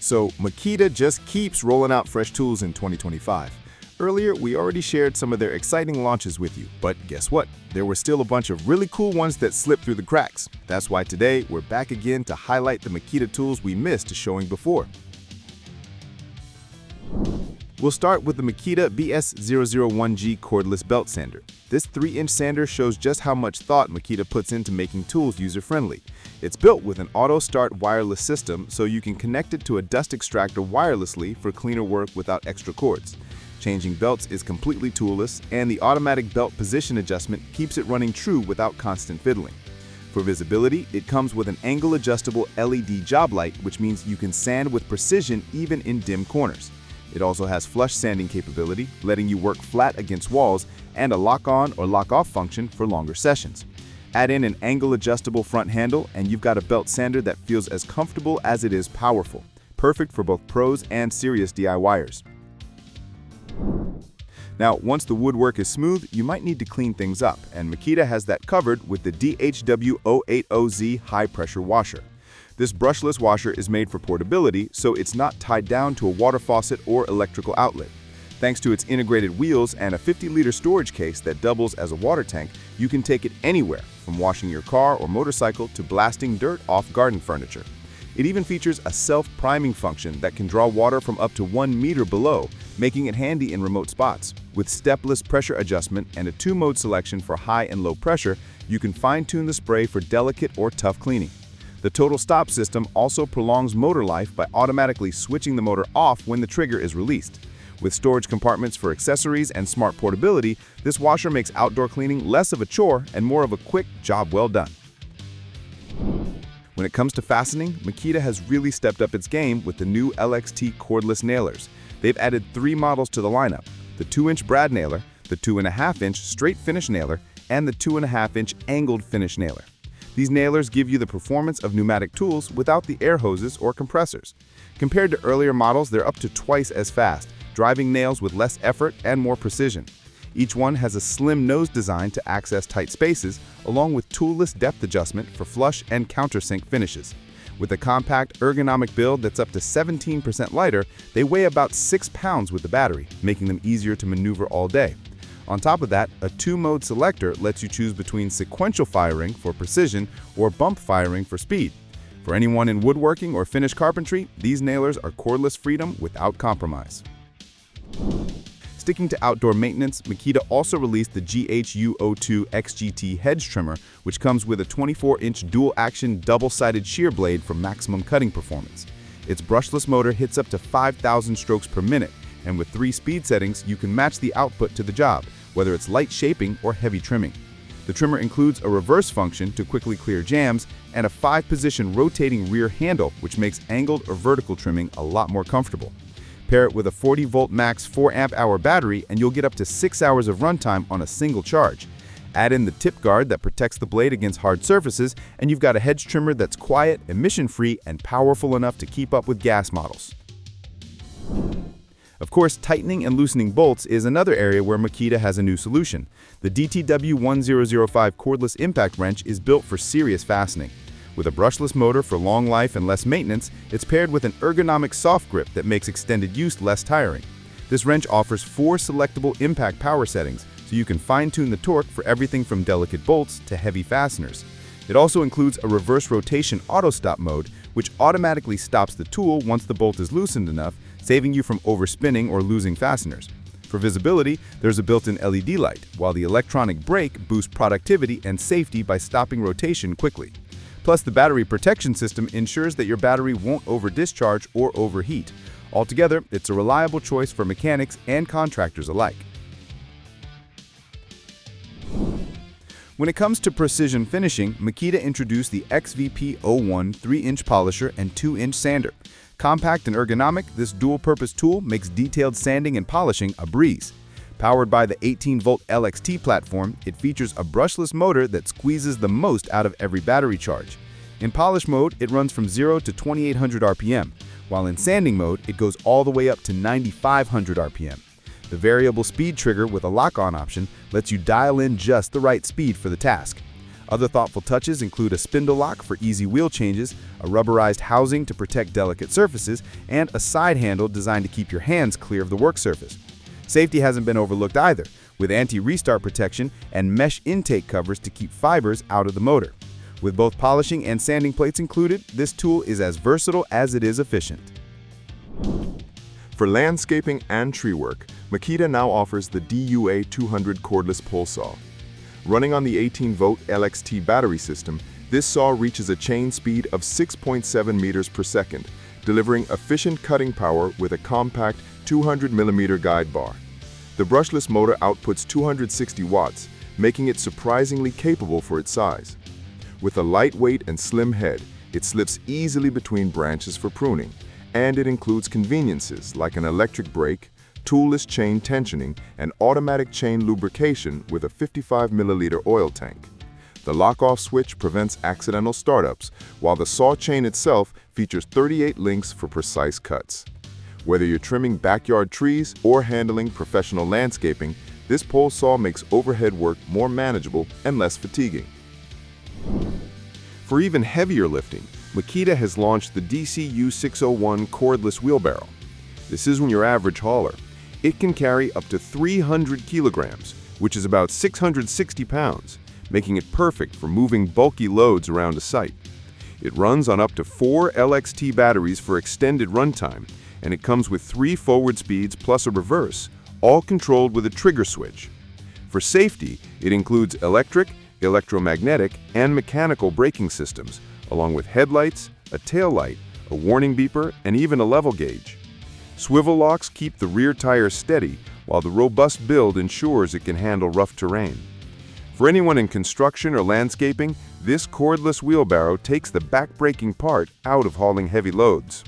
So Makita just keeps rolling out fresh tools in 2025. Earlier, we already shared some of their exciting launches with you, but guess what? There were still a bunch of really cool ones that slipped through the cracks. That's why today, we're back again to highlight the Makita tools we missed showing before. We'll start with the Makita BS001G cordless belt sander. This 3-inch sander shows just how much thought Makita puts into making tools user-friendly. It's built with an auto-start wireless system, so you can connect it to a dust extractor wirelessly for cleaner work without extra cords. Changing belts is completely toolless, and the automatic belt position adjustment keeps it running true without constant fiddling. For visibility, it comes with an angle-adjustable LED job light, which means you can sand with precision even in dim corners. It also has flush sanding capability, letting you work flat against walls, and a lock-on or lock-off function for longer sessions. Add in an angle-adjustable front handle, and you've got a belt sander that feels as comfortable as it is powerful, perfect for both pros and serious DIYers. Now, once the woodwork is smooth, you might need to clean things up, and Makita has that covered with the DHW080Z high-pressure washer. This brushless washer is made for portability, so it's not tied down to a water faucet or electrical outlet. Thanks to its integrated wheels and a 50-liter storage case that doubles as a water tank, you can take it anywhere, from washing your car or motorcycle to blasting dirt off garden furniture. It even features a self-priming function that can draw water from up to 1 meter below, making it handy in remote spots. With stepless pressure adjustment and a 2-mode selection for high and low pressure, you can fine-tune the spray for delicate or tough cleaning. The total stop system also prolongs motor life by automatically switching the motor off when the trigger is released. With storage compartments for accessories and smart portability, this washer makes outdoor cleaning less of a chore and more of a quick job well done. When it comes to fastening, Makita has really stepped up its game with the new LXT cordless nailers. They've added 3 models to the lineup: the 2-inch brad nailer, the 2.5-inch straight finish nailer, and the 2.5-inch angled finish nailer. These nailers give you the performance of pneumatic tools without the air hoses or compressors. Compared to earlier models, they're up to twice as fast, driving nails with less effort and more precision. Each one has a slim nose design to access tight spaces, along with toolless depth adjustment for flush and countersink finishes. With a compact, ergonomic build that's up to 17% lighter, they weigh about 6 pounds with the battery, making them easier to maneuver all day. On top of that, a 2-mode selector lets you choose between sequential firing for precision or bump firing for speed. For anyone in woodworking or finished carpentry, these nailers are cordless freedom without compromise. Sticking to outdoor maintenance, Makita also released the GHU02 XGT Hedge trimmer, which comes with a 24-inch dual-action double-sided shear blade for maximum cutting performance. Its brushless motor hits up to 5,000 strokes per minute, and with 3 speed settings, you can match the output to the job, whether it's light shaping or heavy trimming. The trimmer includes a reverse function to quickly clear jams and a 5-position rotating rear handle, which makes angled or vertical trimming a lot more comfortable. Pair it with a 40-volt max 4-amp-hour battery and you'll get up to 6 hours of runtime on a single charge. Add in the tip guard that protects the blade against hard surfaces, and you've got a Hedge trimmer that's quiet, emission-free, and powerful enough to keep up with gas models. Of course, tightening and loosening bolts is another area where Makita has a new solution. The DTW1005 cordless impact wrench is built for serious fastening. With a brushless motor for long life and less maintenance, it's paired with an ergonomic soft grip that makes extended use less tiring. This wrench offers 4 selectable impact power settings, so you can fine-tune the torque for everything from delicate bolts to heavy fasteners. It also includes a reverse rotation auto-stop mode, which automatically stops the tool once the bolt is loosened enough, saving you from overspinning or losing fasteners. For visibility, there's a built-in LED light, while the electronic brake boosts productivity and safety by stopping rotation quickly. Plus, the battery protection system ensures that your battery won't over-discharge or overheat. Altogether, it's a reliable choice for mechanics and contractors alike. When it comes to precision finishing, Makita introduced the XVP01 3-inch polisher and 2-inch sander. Compact and ergonomic, this dual-purpose tool makes detailed sanding and polishing a breeze. Powered by the 18-volt LXT platform, it features a brushless motor that squeezes the most out of every battery charge. In polish mode, it runs from 0 to 2800 RPM, while in sanding mode, it goes all the way up to 9500 RPM. The variable speed trigger with a lock-on option lets you dial in just the right speed for the task. Other thoughtful touches include a spindle lock for easy wheel changes, a rubberized housing to protect delicate surfaces, and a side handle designed to keep your hands clear of the work surface. Safety hasn't been overlooked either, with anti-restart protection and mesh intake covers to keep fibers out of the motor. With both polishing and sanding plates included, this tool is as versatile as it is efficient. For landscaping and tree work, Makita now offers the DUA 200 cordless pole saw. Running on the 18-volt LXT battery system, this saw reaches a chain speed of 6.7 meters per second, delivering efficient cutting power with a compact 200mm guide bar. The brushless motor outputs 260 watts, making it surprisingly capable for its size. With a lightweight and slim head, it slips easily between branches for pruning, and it includes conveniences like an electric brake, toolless chain tensioning, and automatic chain lubrication with a 55-milliliter oil tank. The lock-off switch prevents accidental startups, while the saw chain itself features 38 links for precise cuts. Whether you're trimming backyard trees or handling professional landscaping, this pole saw makes overhead work more manageable and less fatiguing. For even heavier lifting, Makita has launched the DCU601 cordless wheelbarrow. This isn't your average hauler. It can carry up to 300 kilograms, which is about 660 pounds, making it perfect for moving bulky loads around a site. It runs on up to 4 LXT batteries for extended runtime, and it comes with 3 forward speeds plus a reverse, all controlled with a trigger switch. For safety, it includes electric, electromagnetic, and mechanical braking systems, along with headlights, a tail light, a warning beeper, and even a level gauge. Swivel locks keep the rear tires steady, while the robust build ensures it can handle rough terrain. For anyone in construction or landscaping, this cordless wheelbarrow takes the back-breaking part out of hauling heavy loads.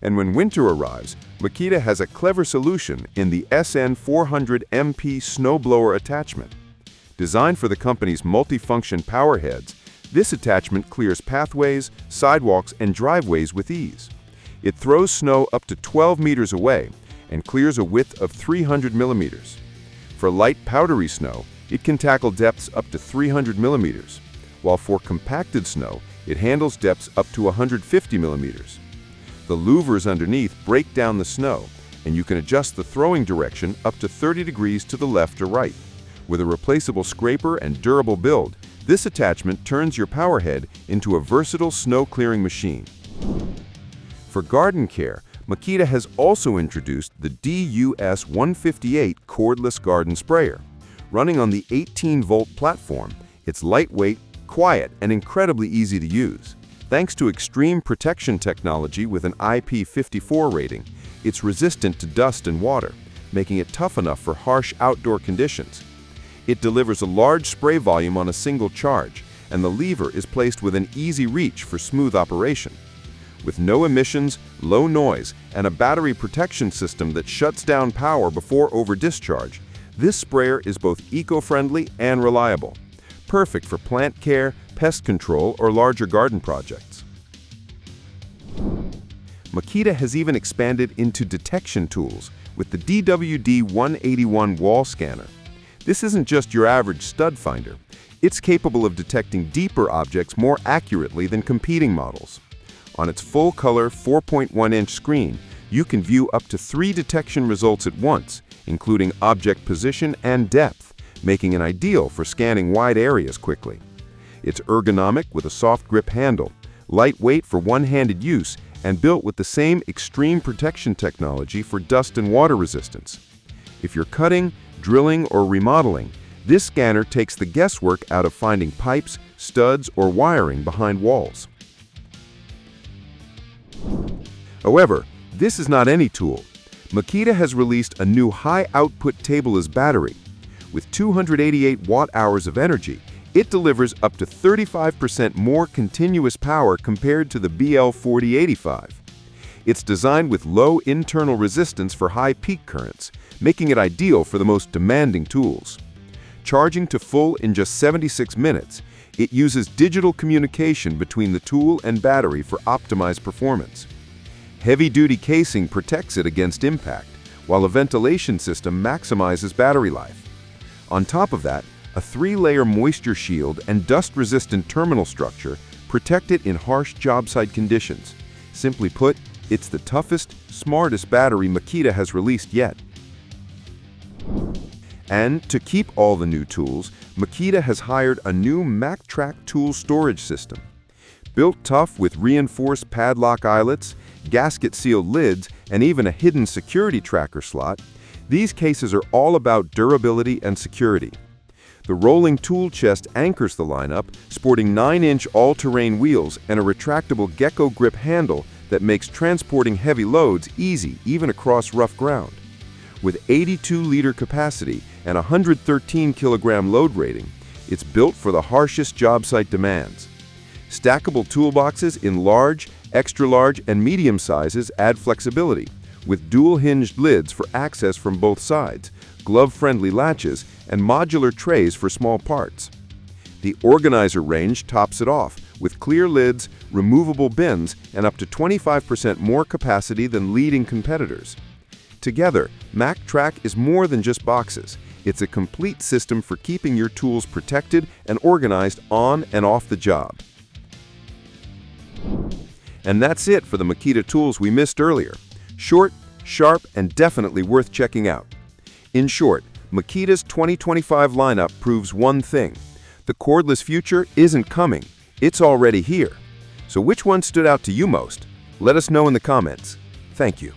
And when winter arrives, Makita has a clever solution in the SN400MP snowblower attachment. Designed for the company's multifunction power heads, this attachment clears pathways, sidewalks, and driveways with ease. It throws snow up to 12 meters away and clears a width of 300 millimeters. For light powdery snow, it can tackle depths up to 300 millimeters, while for compacted snow, it handles depths up to 150 millimeters. The louvers underneath break down the snow, and you can adjust the throwing direction up to 30 degrees to the left or right. With a replaceable scraper and durable build, this attachment turns your power head into a versatile snow-clearing machine. For garden care, Makita has also introduced the DUS-158 cordless garden sprayer. Running on the 18-volt platform, it's lightweight, quiet, and incredibly easy to use. Thanks to extreme protection technology with an IP54 rating, it's resistant to dust and water, making it tough enough for harsh outdoor conditions. It delivers a large spray volume on a single charge, and the lever is placed within easy reach for smooth operation. With no emissions, low noise, and a battery protection system that shuts down power before over-discharge, this sprayer is both eco-friendly and reliable, perfect for plant care, pest control, or larger garden projects. Makita has even expanded into detection tools with the DWD-181 wall scanner. This isn't just your average stud finder. It's capable of detecting deeper objects more accurately than competing models. On its full-color 4.1-inch screen, you can view up to 3 detection results at once, including object position and depth, making it ideal for scanning wide areas quickly. It's ergonomic with a soft grip handle, lightweight for one-handed use, and built with the same extreme protection technology for dust and water resistance. If you're cutting, drilling, or remodeling, this scanner takes the guesswork out of finding pipes, studs, or wiring behind walls. However, this is not any tool. Makita has released a new high-output tabless battery. With 288 watt-hours of energy, it delivers up to 35% more continuous power compared to the BL4085. It's designed with low internal resistance for high peak currents, making it ideal for the most demanding tools. Charging to full in just 76 minutes, it uses digital communication between the tool and battery for optimized performance. Heavy-duty casing protects it against impact, while a ventilation system maximizes battery life. On top of that, A 3-layer moisture shield and dust-resistant terminal structure protect it in harsh job site conditions. Simply put, it's the toughest, smartest battery Makita has released yet. And to keep all the new tools, Makita has hired a new MAKTRAK tool storage system. Built tough with reinforced padlock eyelets, gasket-sealed lids, and even a hidden security tracker slot, these cases are all about durability and security. The rolling tool chest anchors the lineup, sporting 9-inch all-terrain wheels and a retractable gecko grip handle that makes transporting heavy loads easy even across rough ground. With 82-liter capacity and 113-kilogram load rating, it's built for the harshest job site demands. Stackable toolboxes in large, extra-large, and medium sizes add flexibility, with dual-hinged lids for access from both sides, glove-friendly latches, and modular trays for small parts. The organizer range tops it off, with clear lids, removable bins, and up to 25% more capacity than leading competitors. Together, MAKTRAK is more than just boxes. It's a complete system for keeping your tools protected and organized on and off the job. And that's it for the Makita tools we missed earlier. Short, sharp, and definitely worth checking out. In short, Makita's 2025 lineup proves one thing: the cordless future isn't coming, it's already here. So which one stood out to you most? Let us know in the comments. Thank you.